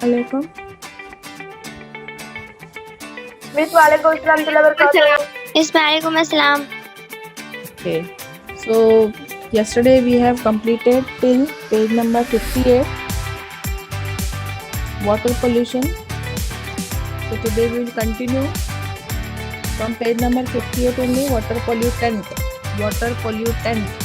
Alaikum. Miss Walaikum Assalam wabarakatuh. Miss Walaikum Assalam. Okay. So yesterday we have completed till page number 58, water pollution. So today we will continue from page number 58 only, water pollutant. Water pollutant.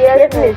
Yes, Miss.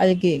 algae,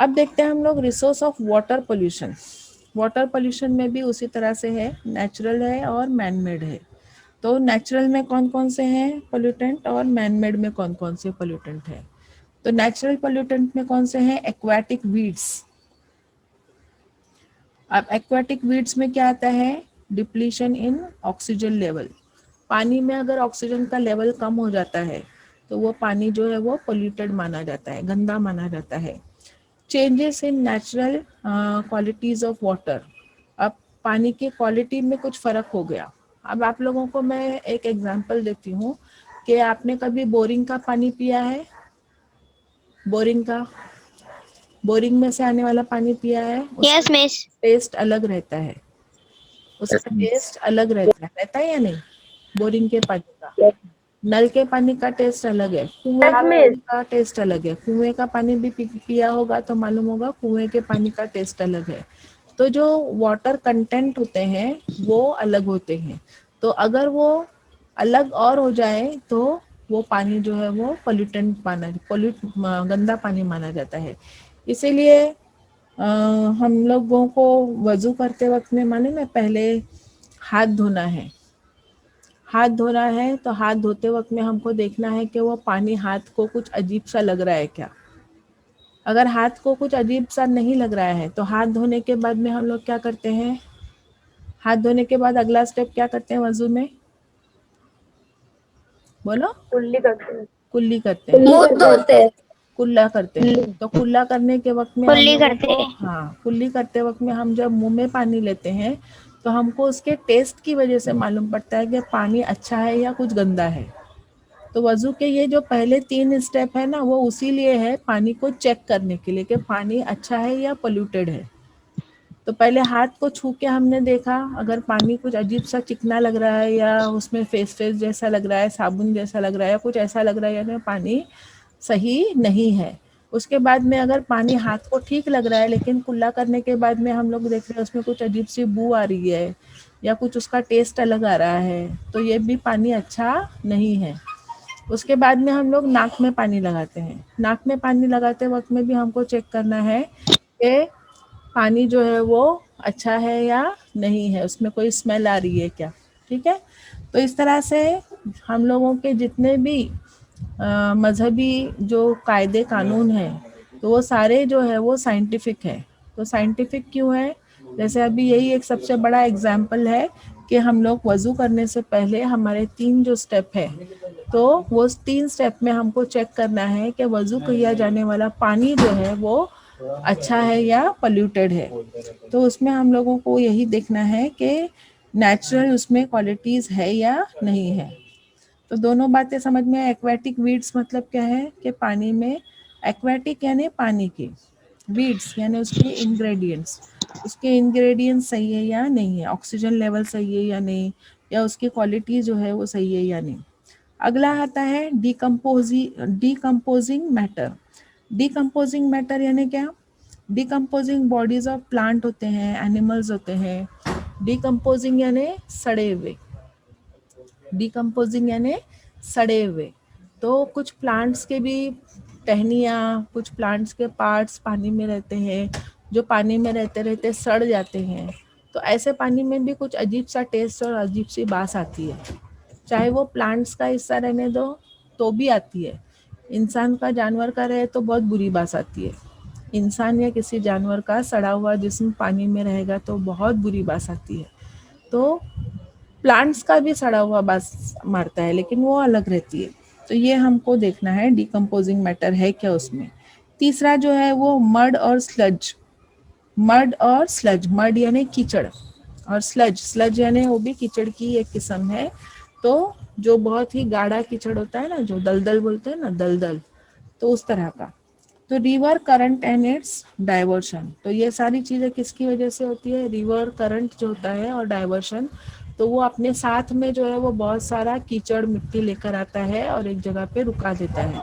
اب دیکھتے ہیں ہم لوگ resource of water pollution. Water pollution میں بھی اسی طرح سے ہے، نیچرل ہے اور مین میڈ ہے. تو نیچرل میں کون کون سے ہیں پولیوٹنٹ اور مین میڈ میں کون کون سے پولیوٹنٹ ہیں؟ تو نیچرل پولیوٹنٹ میں کون سے ہیں؟ ایکواٹک ویڈس. اب ایکواٹک ویڈس میں کیا آتا ہے؟ ڈپلیشن ان آکسیجن لیول. پانی میں اگر آکسیجن کا لیول کم ہو جاتا ہے تو وہ پانی جو ہے وہ پولیوٹیڈ مانا جاتا ہے، گندا مانا جاتا ہے. Changes in natural qualities of water. اب پانی کی کوالٹی میں کچھ فرق ہو گیا. اب آپ لوگوں کو میں ایک ایگزامپل دیتی ہوں کہ آپ نے کبھی بورنگ کا پانی پیا ہے؟ بورنگ میں سے آنے والا پانی پیا ہے؟ اس کا یس مس. ٹیسٹ الگ رہتا ہے. اس کا ٹیسٹ الگ رہتا ہے یا نہیں؟ بورنگ کے پانی کا، نل کے پانی کا ٹیسٹ الگ ہے، کنویں یس کے مس. پانی کا ٹیسٹ الگ ہے. کنویں کا پانی بھی پیا ہوگا تو معلوم ہوگا کنویں کے پانی کا ٹیسٹ الگ ہے. تو جو واٹر کنٹینٹ ہوتے ہیں وہ الگ ہوتے ہیں. تو اگر وہ الگ اور ہو جائے تو وہ پانی جو ہے وہ گندا پانی مانا جاتا ہے. اسی لیے ہم لوگوں کو وضو کرتے وقت میں معلوم ہے پہلے ہاتھ دھونا ہے. ہاتھ دھونا ہے تو ہاتھ دھوتے وقت میں ہم کو دیکھنا ہے کہ وہ پانی ہاتھ کو کچھ عجیب سا لگ رہا ہے کیا. اگر ہاتھ کو کچھ عجیب سا نہیں لگ رہا ہے تو ہاتھ دھونے کے بعد میں ہم لوگ کیا کرتے ہیں؟ ہاتھ دھونے کے بعد اگلا اسٹیپ کیا کرتے ہیں وضو میں؟ بولو. کلی کرتے ہیں. کلی کرتے ہیں. منہ دھوتے ہیں. کلا کرتے ہیں. تو کلا کرنے کے وقت میں ہم کلی لوگوں کرتے کو ہیں. کلی کرتے وقت میں ہم جب منہ میں پانی لیتے ہیں تو ہم کو اس کے ٹیسٹ کی وجہ سے معلوم پڑتا ہے کہ پانی اچھا ہے یا کچھ گندا ہے. تو وضو کے یہ جو پہلے 3 اسٹیپ ہے نا وہ اسی لیے ہے پانی کو چیک کرنے کے لیے کہ پانی اچھا ہے یا پولیوٹیڈ ہے. تو پہلے ہاتھ کو چھو کے ہم نے دیکھا اگر پانی کچھ عجیب سا چکنا لگ رہا ہے یا اس میں فیس جیسا لگ رہا ہے، صابن جیسا لگ رہا ہے، کچھ ایسا لگ رہا ہے یعنی پانی صحیح نہیں ہے. اس کے بعد میں اگر پانی ہاتھ کو ٹھیک لگ رہا ہے لیکن کلا کرنے کے بعد میں ہم لوگ دیکھ رہے ہیں اس میں کچھ عجیب سی بو آ رہی ہے یا کچھ اس کا ٹیسٹ الگ آ رہا ہے تو یہ بھی پانی اچھا نہیں ہے. اس کے بعد میں ہم لوگ ناک میں پانی لگاتے ہیں. ناک میں پانی لگاتے وقت میں بھی ہم کو چیک کرنا ہے کہ پانی جو ہے وہ اچھا ہے یا نہیں ہے، اس میں کوئی اسمیل آ رہی ہے کیا. ٹھیک ہے. تو اس طرح سے ہم لوگوں کے جتنے بھی مذہبی جو قاعدے قانون ہیں تو وہ سارے جو ہے وہ سائنٹیفک ہے. تو سائنٹیفک کیوں ہے؟ جیسے ابھی یہی ایک سب سے بڑا اگزامپل ہے کہ ہم لوگ وضو کرنے سے پہلے ہمارے 3 جو اسٹیپ ہے تو وہ 3 اسٹیپ میں ہم کو چیک کرنا ہے کہ وضو کیا جانے والا پانی جو ہے وہ اچھا ہے یا پولیوٹیڈ ہے. تو اس میں ہم لوگوں کو یہی دیکھنا ہے کہ نیچرل اس میں کوالٹیز ہے یا نہیں ہے. تو دونوں باتیں سمجھ میں. ایکویٹک ویڈس مطلب کیا ہے کہ پانی میں ایکویٹک یعنی پانی کے، ویڈس یعنی اس کے انگریڈینٹس، اس کے انگریڈینٹ صحیح ہے یا نہیں ہے، آکسیجن لیول صحیح ہے یا نہیں، یا اس کی کوالٹی جو ہے وہ صحیح ہے یا نہیں. اگلا آتا ہے ڈیکمپوزنگ میٹر. ڈیکمپوزنگ میٹر یعنی کیا؟ ڈیکمپوزنگ باڈیز آف پلانٹ ہوتے ہیں، اینیملز ہوتے ہیں. ڈیکمپوزنگ یعنی سڑے ہوئے، ڈیکمپوزنگ یعنی سڑے ہوئے. تو کچھ پلانٹس کے بھی ٹہنیاں، کچھ پلانٹس کے پارٹس پانی میں رہتے ہیں جو پانی میں رہتے رہتے سڑ جاتے ہیں. تو ایسے پانی میں بھی کچھ عجیب سا ٹیسٹ اور عجیب سی بانس آتی ہے. چاہے وہ پلانٹس کا حصہ رہنے دو تو بھی آتی ہے، انسان کا جانور کا رہے تو بہت بری بانس آتی ہے. انسان یا کسی جانور کا سڑا ہوا جسم پانی میں رہے گا تو بہت بری بانس آتی ہے. تو پلانٹس کا بھی سڑا ہوا بانس مارتا ہے لیکن وہ الگ رہتی ہے. تو یہ ہم کو دیکھنا ہے ڈیکمپوزنگ میٹر ہے کیا اس میں. تیسرا جو ہے وہ مڈ اور سلج. مڈ یعنی کیچڑ، اور سلج یعنی وہ بھی کیچڑ کی ایک قسم ہے. تو جو بہت ہی گاڑھا کیچڑ ہوتا ہے نا، جو دلدل بولتے ہیں نا، دلدل، تو اس طرح کا. تو river current and its diversion. تو یہ ساری چیزیں کس کی وجہ سے ہوتی ہے؟ ریور کرنٹ جو ہوتا ہے اور ڈائیورشن. تو وہ اپنے ساتھ میں جو ہے وہ بہت سارا کیچڑ مٹی لے کر آتا ہے اور ایک جگہ پہ رکا دیتا ہے.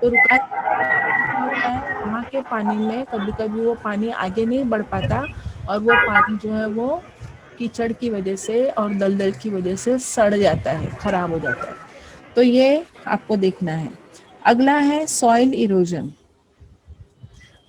تو رکا کیا ہوتا ہے وہاں کے پانی میں کبھی کبھی وہ پانی آگے نہیں بڑھ پاتا اور وہ پانی جو ہے وہ کیچڑ کی وجہ سے اور دلدل کی وجہ سے سڑ جاتا ہے، خراب ہو جاتا ہے. تو یہ آپ کو دیکھنا ہے. اگلا ہے سوائل ایروجن.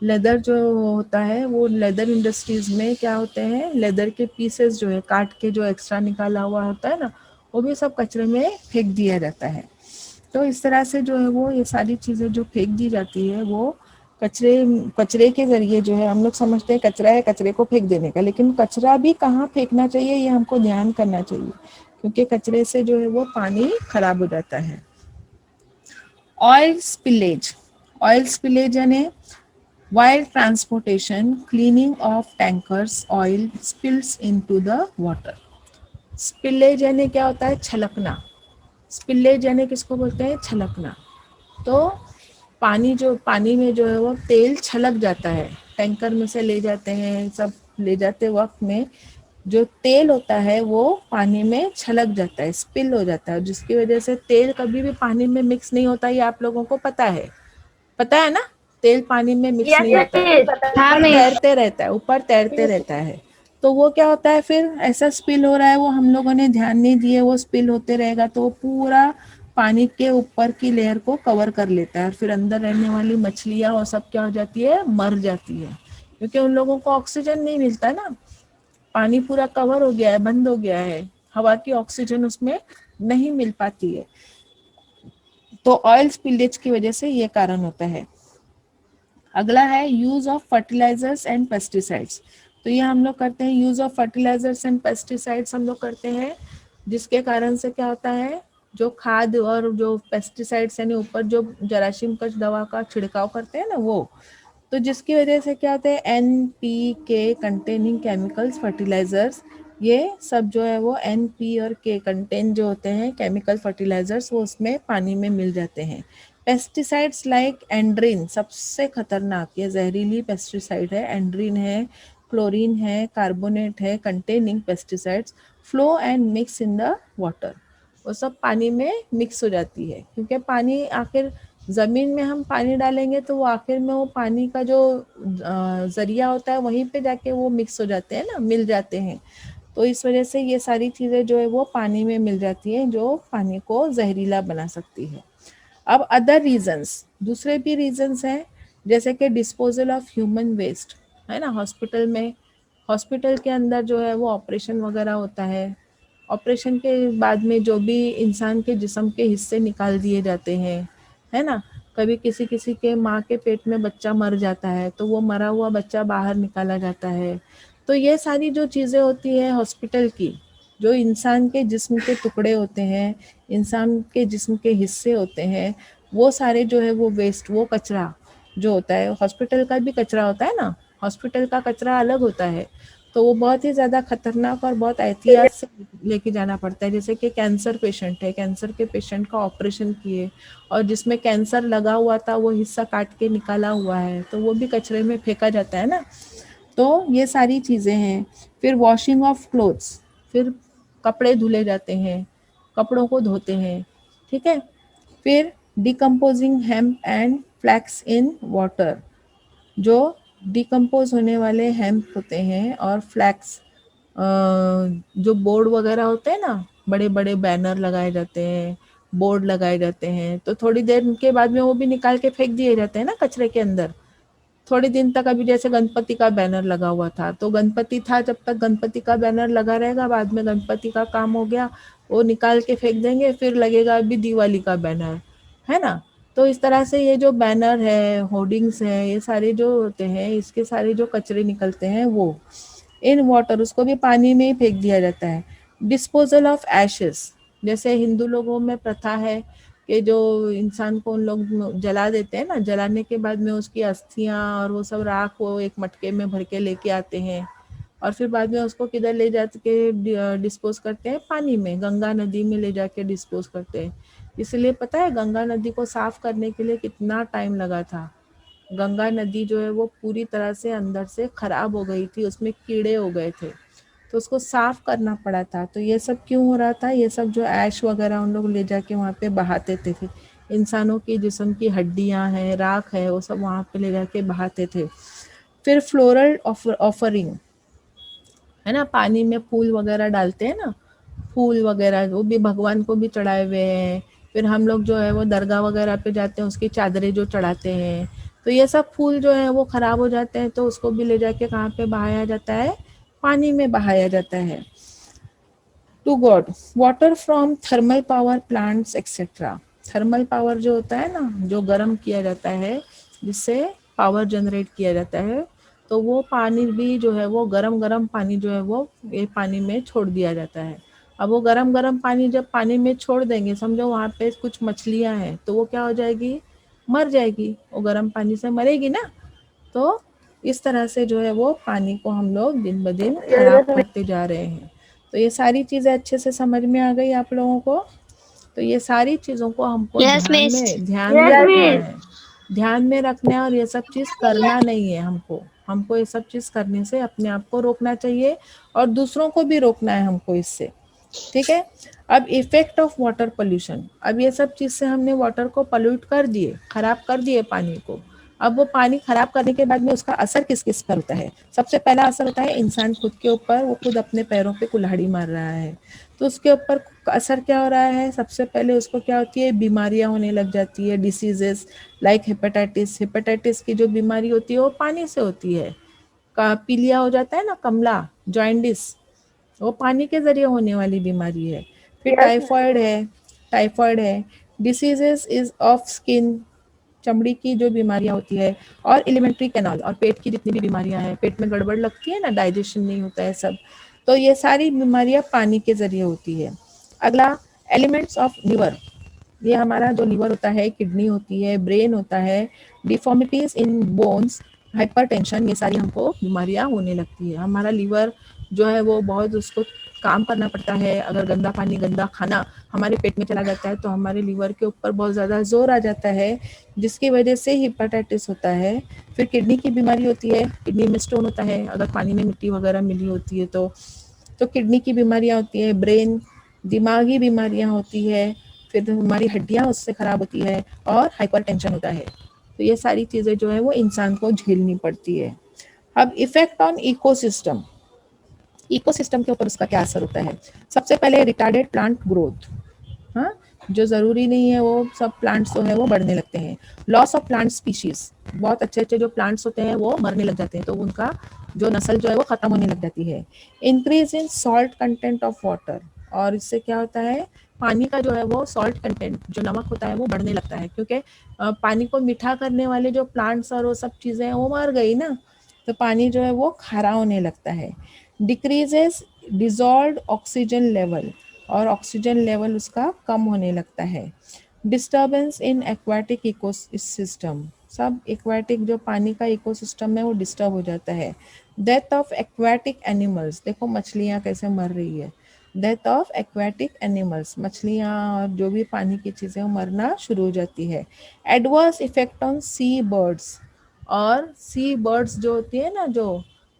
لیدر جو ہوتا ہے وہ لیدر انڈسٹریز میں کیا ہوتے ہیں، لیدر کے پیسز جو ہے کاٹ کے جو ایکسٹرا نکالا ہوا ہوتا ہے نا، وہ بھی سب کچرے میں پھینک دیا جاتا ہے. تو اس طرح سے جو ہے وہ یہ ساری چیزیں جو پھینک دی جاتی ہے وہ کچرے کے ذریعے جو ہے ہم لوگ سمجھتے ہیں کچرا ہے کچرے کو پھینک دینے کا، لیکن کچرا بھی کہاں پھینکنا چاہیے یہ ہم کو دھیان کرنا چاہیے، کیونکہ کچرے سے جو ہے وہ پانی خراب ہو جاتا ہے. آئل سپلیج، آئل سپلیج یعنی while transportation cleaning of tankers oil spills into the water. سپلیج یعنی کیا ہوتا ہے، چھلکنا. سپلیج یعنی کس کو بولتے ہیں، چھلکنا. تو پانی میں جو ہے وہ تیل چھلک جاتا ہے، ٹینکر میں سے لے جاتے ہیں، سب لے جاتے وقت میں جو تیل ہوتا ہے وہ پانی میں چھلک جاتا ہے، اسپل ہو جاتا ہے، جس کی وجہ سے تیل کبھی بھی پانی میں مکس نہیں ہوتا. یہ آپ لوگوں کو پتا ہے نا، تیل پانی میں مکس یس نہیں ہوتا ہے، مس. ہاں اوپر مس. تیرتے رہتا ہے، اوپر تیرتے رہتا ہے. تو وہ کیا ہوتا ہے پھر ایسا اسپل ہو رہا ہے، وہ ہم لوگوں نے دھیان نہیں دیے، وہ اسپل ہوتے رہے گا تو وہ پورا پانی کے اوپر کی لیئر کو کور کر لیتا ہے، اور پھر اندر رہنے والی مچھلیاں اور سب کیا ہو جاتی ہے، مر جاتی ہے، کیونکہ ان لوگوں کو آکسیجن نہیں ملتا نا، پانی پورا کور ہو گیا ہے، بند ہو گیا ہے، ہوا کی آکسیجن اس میں نہیں مل پاتی ہے. تو آئل سپلیج کی وجہ سے یہ کارن ہوتا ہے. اگلا ہے use of fertilisers and pesticides. تو یہ ہم لوگ کرتے ہیں use of fertilisers and pesticides ہم لوگ کرتے ہیں، جس کے کارن سے کیا ہوتا ہے، جو کھاد اور جو پیسٹیسائڈس یعنی اوپر جو جراثیم کش دوا کا چھڑکاؤ کرتے ہیں نا وہ، تو جس کی وجہ سے کیا ہوتے ہیں این پی کے کنٹیننگ کیمیکلز فرٹیلائزرز، یہ سب جو ہے وہ این پی اور کے کنٹین جو ہوتے ہیں کیمیکل فرٹیلائزرز وہ اس میں پانی میں مل جاتے ہیں. پیسٹیسائڈس لائک اینڈرین سب سے خطرناک یہ زہریلی پیسٹیسائڈ ہے، اینڈرین ہے، کلورین ہے، کاربونیٹ ہے، containing pesticides flow and mix in the water. وہ سب پانی میں مکس ہو جاتی ہے، کیونکہ پانی آخر زمین میں ہم پانی ڈالیں گے تو وہ آخر میں وہ پانی کا جو ذریعہ ہوتا ہے وہیں پہ جا کے وہ مکس ہو جاتے ہیں نا، مل جاتے ہیں. تو اس وجہ سے یہ ساری چیزیں جو ہے وہ پانی میں مل جاتی ہیں، جو پانی کو زہریلا بنا سکتی ہے. اب ادر ریزنس، دوسرے بھی ریزنس ہیں، جیسے کہ ڈسپوزل آف ہیومن ویسٹ ہے نا، ہاسپٹل کے اندر جو ہے وہ آپریشن وغیرہ ہوتا ہے، آپریشن کے بعد میں جو بھی انسان کے جسم کے حصے نکال دیے جاتے ہیں ہے نا، کبھی کسی کے ماں کے پیٹ میں بچہ مر جاتا ہے تو وہ مرا ہوا بچہ باہر نکالا جاتا ہے. تو یہ ساری جو چیزیں ہوتی ہیں ہاسپٹل کی، جو انسان کے جسم کے ٹکڑے ہوتے ہیں، انسان کے جسم کے حصے ہوتے ہیں، وہ سارے جو ہے وہ ویسٹ، وہ کچرا جو ہوتا ہے، ہاسپٹل کا بھی کچرا ہوتا ہے نا، ہاسپٹل کا کچرا الگ ہوتا ہے، تو وہ بہت ہی زیادہ خطرناک اور بہت احتیاط سے لے کے جانا پڑتا ہے. جیسے کہ کینسر پیشنٹ ہے، کینسر کے پیشنٹ کا آپریشن کیے اور جس میں کینسر لگا ہوا تھا وہ حصہ کاٹ کے نکالا ہوا ہے تو وہ بھی کچرے میں پھینکا جاتا ہے نا. تو یہ ساری چیزیں ہیں. پھر واشنگ آف کلوتھس، پھر کپڑے دھلے جاتے ہیں، کپڑوں کو دھوتے ہیں، ٹھیک ہے. پھر decomposing hemp and flax in water, جو ڈیکمپوز ہونے والے ہیمپ ہوتے ہیں اور فلیکس، جو بورڈ وغیرہ ہوتے ہیں نا، بڑے بڑے بینر لگائے جاتے ہیں، بورڈ لگائے جاتے ہیں، تو تھوڑی دیر کے بعد میں وہ بھی نکال کے پھینک دیے جاتے ہیں نا کچرے کے اندر. تھوڑے دن تک، ابھی جیسے گنپتی کا بینر لگا ہوا تھا تو گنپتی تھا جب تک گنپتی کا بینر لگا رہے گا، بعد میں گنپتی کا کام ہو گیا وہ نکال کے پھینک دیں گے، پھر لگے گا ابھی دیوالی کا بینر ہے نا. تو اس طرح سے یہ جو بینر ہے، ہورڈنگس ہیں، یہ سارے جو ہوتے ہیں اس کے سارے جو کچرے نکلتے ہیں وہ ان واٹر، اس کو بھی پانی میں ہی پھینک دیا جاتا ہے. ڈسپوزل آف ایشز، جیسے ہندو لوگوں میں پرتھا ہے کہ جو انسان کو ان لوگ جلا دیتے ہیں نا، جلانے کے بعد میں اس کی استھیاں اور وہ سب راکھ وہ ایک مٹکے میں بھر کے لے کے آتے ہیں، اور پھر بعد میں اس کو کدھر لے جا کے ڈسپوز کرتے ہیں، پانی میں، گنگا ندی میں لے جا کے ڈسپوز کرتے ہیں. اس لیے پتہ ہے گنگا ندی کو صاف کرنے کے لیے کتنا ٹائم لگا تھا. گنگا ندی جو ہے وہ پوری طرح سے اندر سے خراب ہو گئی تھی، اس میں کیڑے ہو گئے تھے تو اس کو صاف کرنا پڑا تھا. تو یہ سب کیوں ہو رہا تھا؟ یہ سب جو ایش وغیرہ ان لوگ لے جا کے وہاں پہ بہاتے تھے، انسانوں کی جسم کی ہڈیاں ہیں، راکھ ہے، وہ سب وہاں پہ لے جا کے بہاتے تھے. پھر فلورل آفرنگ ہے نا، پانی میں پھول وغیرہ ڈالتے ہیں نا، پھول وغیرہ وہ بھی بھگوان کو بھی چڑھائے ہوئے ہیں. پھر ہم لوگ جو ہے وہ درگاہ وغیرہ پہ جاتے ہیں، اس کی چادریں جو چڑھاتے ہیں، تو یہ سب پھول جو ہے وہ خراب ہو جاتے ہیں، تو اس کو بھی لے جا کے کہاں پہ بہایا جاتا ہے؟ پانی میں بہایا جاتا ہے۔ To god water from thermal power plants etcetera. Thermal power جو ہوتا ہے نا، جو گرم کیا جاتا ہے، جس سے پاور جنریٹ کیا جاتا ہے، تو وہ پانی بھی جو ہے وہ گرم گرم پانی جو ہے وہ یہ پانی میں چھوڑ دیا جاتا ہے۔ اب وہ گرم گرم پانی جب پانی میں چھوڑ دیں گے، سمجھو وہاں پہ کچھ مچھلیاں ہیں، تو وہ کیا ہو جائے گی؟ مر جائے گی، وہ گرم پانی سے مرے گی نا۔ تو اس طرح سے جو ہے وہ پانی کو ہم لوگ دن بدن خراب کرتے جا رہے ہیں۔ تو یہ ساری چیزیں اچھے سے سمجھ میں آ گئی آپ لوگوں کو؟ تو یہ ساری چیزوں کو ہم کو Yes, دھیان Miss. میں رکھنا ہے، دھیان میں رکھنا ہے، اور یہ سب چیز کرنا نہیں ہے ہم کو یہ سب چیز کرنے سے اپنے آپ کو روکنا چاہیے، اور دوسروں کو بھی روکنا ہے ہم کو اس سے، ٹھیک ہے؟ اب ایفیکٹ آف واٹر پولوشن، اب یہ سب چیز سے ہم نے واٹر کو پلیوٹ کر دیے، خراب کر دیے پانی کو۔ اب وہ پانی خراب کرنے کے بعد میں اس کا اثر کس کس پر ہوتا ہے؟ سب سے پہلا اثر ہوتا ہے انسان خود کے اوپر، وہ خود اپنے پیروں پہ کلہاڑی مار رہا ہے، تو اس کے اوپر اثر کیا ہو رہا ہے؟ سب سے پہلے اس کو کیا ہوتی ہے؟ بیماریاں ہونے لگ جاتی ہے، ڈیسیزز لائک ہیپیٹائٹس کی جو بیماری ہوتی ہے وہ پانی سے ہوتی ہے۔ پیلیا ہو جاتا ہے نا، کملا، جوائنڈس، وہ پانی کے ذریعے ہونے والی بیماری ہے۔ پھر ٹائیفائڈ ہے، ڈیسیزز از آف اسکن، چمڑی کی جو بیماریاں ہوتی ہے، اور ایلیمنٹری کینال، اور پیٹ کی جتنی بھی بیماریاں ہیں، پیٹ میں گڑبڑ لگتی ہے نا، ڈائجیشن نہیں ہوتا ہے سب، تو یہ ساری بیماریاں پانی کے ذریعے ہوتی ہے۔ اگلا ایلیمنٹس آف لیور، یہ ہمارا جو لیور ہوتا ہے، کڈنی ہوتی ہے، برین ہوتا ہے، ڈیفارمیٹیز ان بونز، ہائپر ٹینشن، یہ ساری ہم کو بیماریاں ہونے لگتی ہے۔ ہمارا لیور جو ہے وہ بہت اس کو کام کرنا پڑتا ہے، اگر گندا پانی گندا کھانا ہمارے پیٹ میں چلا جاتا ہے تو ہمارے لیور کے اوپر بہت زیادہ زور آ جاتا ہے، جس کی وجہ سے ہیپاٹائٹس ہوتا ہے۔ پھر کڈنی کی بیماری ہوتی ہے، کڈنی میں اسٹون ہوتا ہے اگر پانی میں مٹی وغیرہ ملی ہوتی ہے تو کڈنی کی بیماریاں ہوتی ہیں۔ برین، دماغی بیماریاں ہوتی ہے، پھر ہماری ہڈیاں اس سے خراب ہوتی ہے، اور ہائپر ٹینشن ہوتا ہے۔ تو یہ ساری چیزیں جو ہے وہ انسان کو جھیلنی پڑتی ہے۔ اب effect on ecosystem, ecosystem کے اوپر اس کا کیا اثر ہوتا ہے؟ سب سے پہلے ریٹارڈیڈ پلانٹ گروتھ، ہاں، جو ضروری نہیں ہے وہ سب پلانٹس جو ہے وہ بڑھنے لگتے ہیں۔ لاس آف پلانٹ اسپیشیز، بہت اچھے اچھے جو پلانٹس ہوتے ہیں وہ مرنے لگ جاتے ہیں، تو ان کا جو نسل جو ہے وہ ختم ہونے لگ جاتی ہے۔ Increase in salt content of water, اور اس سے کیا ہوتا ہے؟ پانی کا جو ہے وہ سالٹ کنٹینٹ، جو نمک ہوتا ہے وہ بڑھنے لگتا ہے، کیونکہ پانی کو میٹھا کرنے والے جو پلانٹس اور وہ سب چیزیں ہیں وہ مر گئی نا، تو پانی جو ہے وہ کھارا ہونے لگتا ہے۔ ڈیکریزز ڈیزالوڈ آکسیجن لیول، اور آکسیجن لیول اس کا کم ہونے لگتا ہے۔ ڈسٹربنس ان ایکواٹک ایکو سسٹم، سب ایکواٹک جو پانی کا ایکو سسٹم ہے وہ ڈسٹرب ہو جاتا ہے۔ ڈیتھ آف ایکواٹک اینیملس، دیکھو مچھلیاں کیسے مر رہی ہے، ڈیتھ آف ایکواٹک اینیملس، مچھلیاں اور جو بھی پانی کی چیزیں وہ مرنا شروع ہو جاتی ہے۔ Adverse effect on sea birds, اور سی برڈس جو ہوتی ہے نا، جو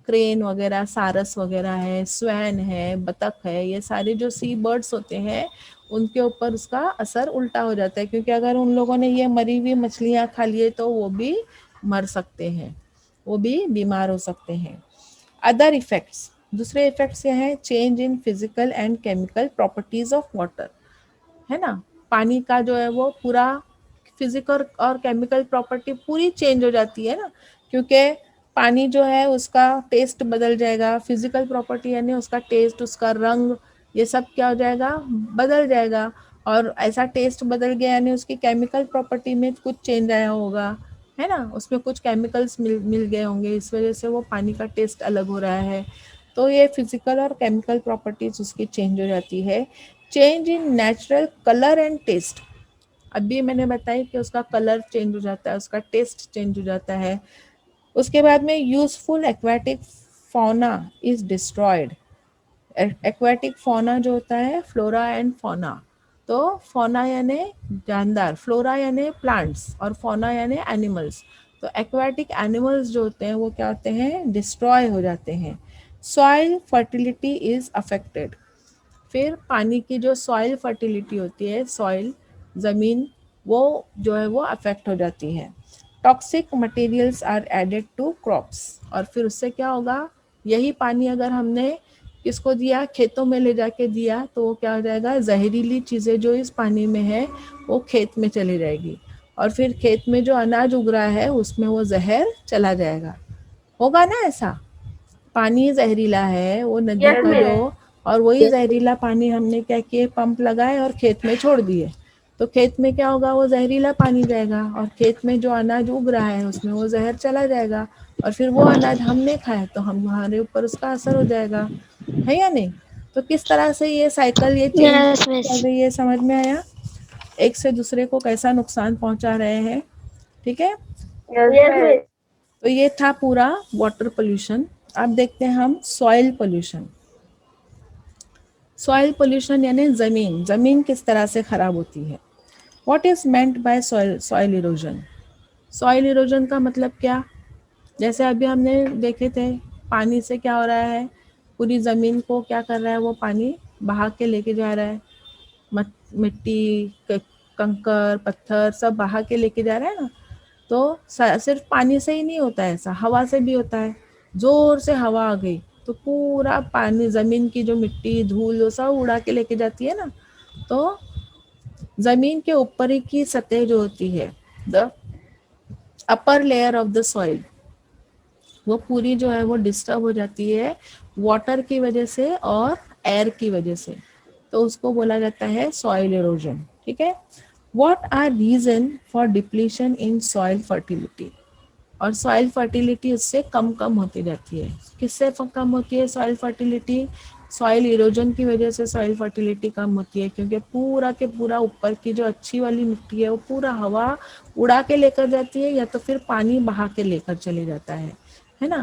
کرین وغیرہ، سارس وغیرہ ہے، سوین ہے، بطخ ہے، یہ سارے جو سی برڈس ہوتے ہیں ان کے اوپر اس کا اثر الٹا ہو جاتا ہے، کیونکہ اگر ان لوگوں نے یہ مری ہوئی مچھلیاں کھا لیے تو وہ بھی مر سکتے ہیں، وہ بھی بیمار ہو سکتے ہیں۔ ادر ایفیکٹس، دوسرے ایفیکٹس یہ ہیں، change in physical and chemical properties of water, ہے نا، پانی کا جو ہے وہ پورا فزیکل اور کیمیکل پراپرٹی پوری چینج ہو جاتی ہے نا، کیونکہ پانی جو ہے اس کا ٹیسٹ بدل جائے گا، فزیکل پراپرٹی یعنی اس کا ٹیسٹ، اس کا رنگ، یہ سب کیا ہو جائے گا؟ بدل جائے گا، اور ایسا ٹیسٹ بدل گیا یعنی اس کی کیمیکل پراپرٹی میں کچھ چینج آیا ہوگا، ہے نا، اس میں کچھ کیمیکلز مل گئے ہوں گے، اس وجہ سے وہ پانی کا ٹیسٹ الگ ہو رہا ہے، تو یہ فزیکل اور کیمیکل پراپرٹیز اس کی چینج ہو جاتی ہے۔ Change in natural colour and test, ابھی میں نے بتائی کہ اس کا کلر چینج ہو جاتا ہے، اس کا ٹیسٹ چینج ہو جاتا ہے۔ اس کے بعد میں useful aquatic fauna is destroyed, aquatic fauna جو ہوتا ہے، فلورا اینڈ فونا، تو فونا یعنی جاندار، فلورا یعنی پلانٹس، اور فونا یعنی اینیملس، تو ایکواٹک اینیملز جو ہوتے ہیں وہ کیا ہوتے ہیں؟ ڈسٹروائے ہو جاتے ہیں۔ سوائل فرٹیلیٹی از افیکٹڈ، پھر پانی کی جو سوائل فرٹیلیٹی ہوتی ہے، سوائل، زمین، وہ جو ہے وہ افیکٹ ہو جاتی ہے۔ Toxic materials are added to crops, اور پھر اس سے کیا ہوگا؟ یہی پانی اگر ہم نے کس کو دیا؟ کھیتوں میں لے جا کے دیا، تو وہ کیا ہو جائے گا؟ زہریلی چیزیں جو اس پانی میں ہے وہ کھیت میں چلی جائے گی، اور پھر کھیت میں جو اناج اگ رہا ہے اس میں وہ زہر چلا جائے گا. ہوگا نا ایسا؟ پانی زہریلا ہے وہ ندی یس کا مس. جو، اور وہی زہریلا پانی ہم نے کیا کیے پمپ لگائے اور کھیت میں چھوڑ دیے. تو کھیت میں کیا ہوگا؟ وہ زہریلا پانی جائے گا اور کھیت میں جو اناج اگ رہا ہے اس میں وہ زہر چلا جائے گا. اور پھر وہ اناج ہم نے کھایا تو ہمارے اوپر اس کا اثر ہو جائے گا، ہے یا نہیں؟ تو کس طرح سے یہ سائیکل یہ چین یس مس. چل رہی ہے، سمجھ میں آیا؟ ایک سے دوسرے کو کیسا نقصان پہنچا رہے ہیں. ٹھیک ہے، یس مس. تو یہ تھا پورا واٹر پولوشن. اب دیکھتے ہیں ہم سوائل پولوشن. سوائل پولوشن یعنی زمین کس طرح سے خراب ہوتی ہے. What is meant by soil erosion? Soil erosion کا مطلب کیا؟ جیسے ابھی ہم نے دیکھے تھے پانی سے کیا ہو رہا ہے، پوری زمین کو کیا کر رہا ہے، وہ پانی بہا کے لے کے جا رہا ہے. مٹی، کنکر، پتھر سب بہا کے لے کے جا رہا ہے نا. تو صرف پانی سے ہی نہیں ہوتا ہے ایسا، ہوا سے بھی ہوتا ہے. زور سے ہوا آ گئی تو پورا پانی، زمین کی جو مٹی دھول وہ سب اڑا کے لے کے جاتی ہے نا. تو زمین کے اوپر کی سطح جو ہوتی ہے، the upper layer of the soil, وہ پوری جو ہے وہ ڈسٹرب ہو جاتی ہے واٹر کی وجہ سے اور ایئر کی وجہ سے. تو اس کو بولا جاتا ہے سوائل ایروجن. ٹھیک ہے. What are reason for depletion in soil fertility? اور سوائل فرٹیلٹی اس سے کم ہوتی جاتی ہے. کس سے کم ہوتی ہے سوائل فرٹیلٹی؟ سوائل ایروجن کی وجہ سے سوائل فرٹیلٹی کم ہوتی ہے، کیونکہ پورا کے پورا اوپر کی جو اچھی والی مٹی ہے وہ پورا ہوا اڑا کے لے کر جاتی ہے یا تو پھر پانی بہا کے لے کر چلے جاتا ہے نا.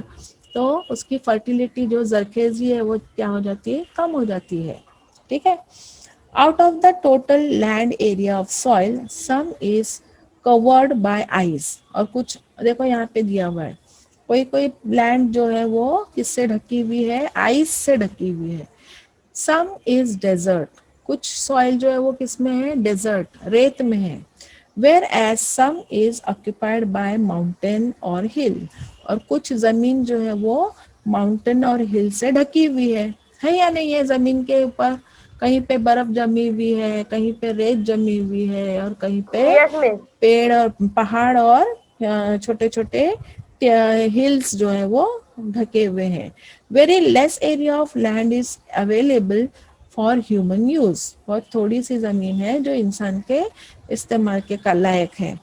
تو اس کی فرٹیلٹی جو زرخیزی ہے وہ کیا ہو جاتی ہے، کم ہو جاتی ہے. ٹھیک ہے. Out of the total land area of soil some is covered by ice. اور کچھ دیکھو یہاں پہ دیا ہوا ہے، کوئی لینڈ جو ہے وہ کس سے ڈھکی ہوئی ہے، آئس سے ڈھکی ہوئی ہے. سم از ڈیزرٹ. کچھ سوائل جو ہے وہ کس میں ہے، ڈیزرٹ، ریت میں ہے. Where as some is occupied by mountain اور ہل. اور کچھ زمین جو ہے وہ ماؤنٹین اور ہل سے ڈھکی ہوئی ہے یا نہیں ہے؟ زمین کے اوپر کہیں پہ برف جمی ہوئی ہے، کہیں پہ ریت جمی ہوئی ہے، اور کہیں پہ یس مس. پیڑ اور پہاڑ اور چھوٹے چھوٹے ہلس جو ہیں وہ ڈھکے ہوئے ہیں. Very less area of land is available for human use. بہت تھوڑی سی زمین ہے جو انسان کے استعمال کے لائق ہے.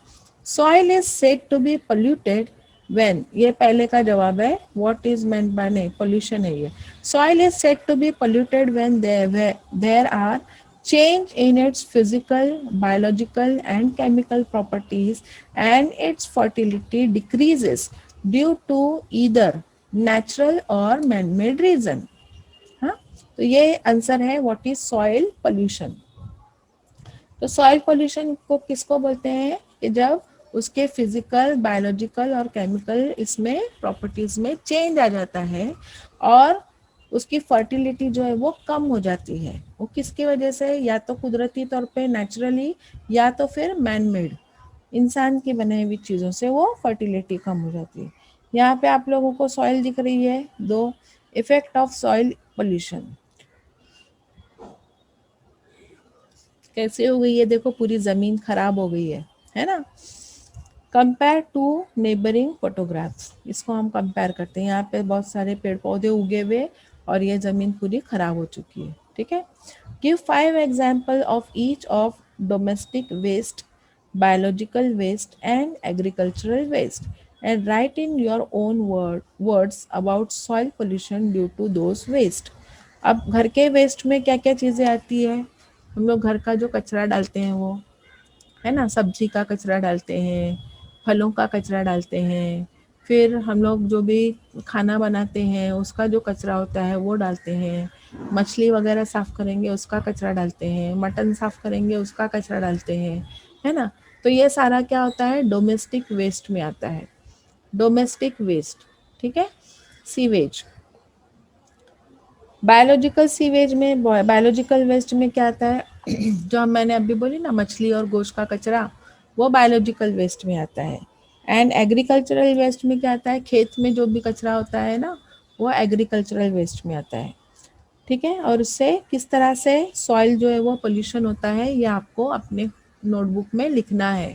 Soil is said to be polluted when. یہ پہلے کا جواب ہے. واٹ از مینٹ بائی، نہیں پولوشن ہے یہ. Soil is said to be polluted when there are change in its physical, biological and chemical properties and its fertility decreases due to either natural or man-made reason. ہاں، تو یہ answer ہے what is soil pollution. تو soil pollution کو کس کو بولتے ہیں کہ جب اس کے فزیکل، بایولوجیکل اور کیمیکل اس میں پراپرٹیز میں چینج آ جاتا ہے اور اس کی فرٹیلیٹی جو ہے وہ کم ہو جاتی ہے. وہ کس کی وجہ سے؟ یا تو قدرتی طور پہ نیچرلی، یا تو پھر مین میڈ، انسان کی بنائی ہوئی چیزوں سے وہ فرٹیلیٹی کم ہو جاتی ہے. یہاں پہ آپ لوگوں کو سوائل دکھ رہی ہے دو. افیکٹ آف سوائل پولوشن کیسے ہو گئی ہے؟ دیکھو پوری زمین خراب ہو گئی ہے نا. Compare to neighbouring photographs. اس کو ہم کمپیئر کرتے ہیں. یہاں پہ بہت سارے پیڑ پودے اگے ہوئے اور یہ زمین پوری خراب ہو چکی ہے. ٹھیک ہے. Give 5 examples of each of domestic waste, biological waste and agricultural waste and write in your own words about soil pollution due to those waste. اب گھر کے ویسٹ میں کیا کیا چیزیں آتی ہے؟ ہم لوگ گھر کا جو کچرا ڈالتے ہیں وہ ہے نا، سبزی کا کچرا ڈالتے ہیں، پھلوں کا کچرا ڈالتے ہیں، پھر ہم لوگ جو بھی کھانا بناتے ہیں اس کا جو کچرا ہوتا ہے وہ ڈالتے ہیں، مچھلی وغیرہ صاف کریں گے اس کا کچرا ڈالتے ہیں، مٹن صاف کریں گے اس کا کچرا ڈالتے ہیں، ہے نا. تو یہ سارا کیا ہوتا ہے؟ ڈومیسٹک ویسٹ میں آتا ہے. Domestic waste. ٹھیک ہے. سیویج. بایولوجیکل سیویج میں، بایولوجیکل ویسٹ میں کیا آتا ہے؟ جو میں نے ابھی بولی نا مچھلی اور گوشت کا کچرا، وہ بایولوجیکل ویسٹ میں آتا ہے. اینڈ ایگریکلچرل ویسٹ میں کیا آتا ہے؟ کھیت میں جو بھی کچرا ہوتا ہے نا وہ ایگریکلچرل ویسٹ میں آتا ہے. ٹھیک ہے. اور اس سے کس طرح سے سوائل جو ہے وہ پولوشن ہوتا ہے یہ آپ کو اپنے نوٹ بک میں لکھنا ہے.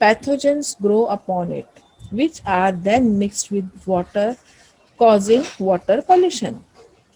pathogens grow upon it, which are then mixed with water, causing water pollution।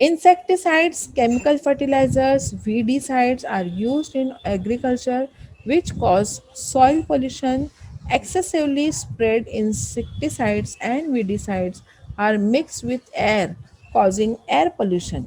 Insecticides, chemical fertilizers, weedicides are used in agriculture which cause soil pollution. Excessively spread insecticides and weedicides are mixed with air, causing air pollution.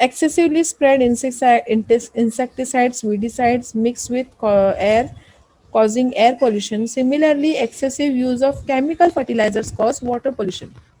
Excessively spread insecticides, weedicides mixed with air, causing air pollution. Similarly, excessive use of chemical fertilizers cause water pollution.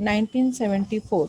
1974,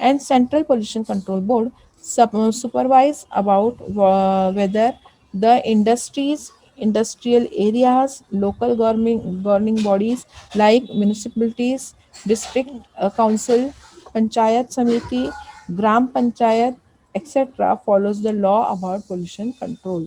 and Central Pollution Control Board supervise about whether the industrial areas, local governing bodies like municipalities, district council, panchayat samiti, gram panchayat, etc. follows the law about pollution control.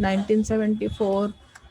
1974,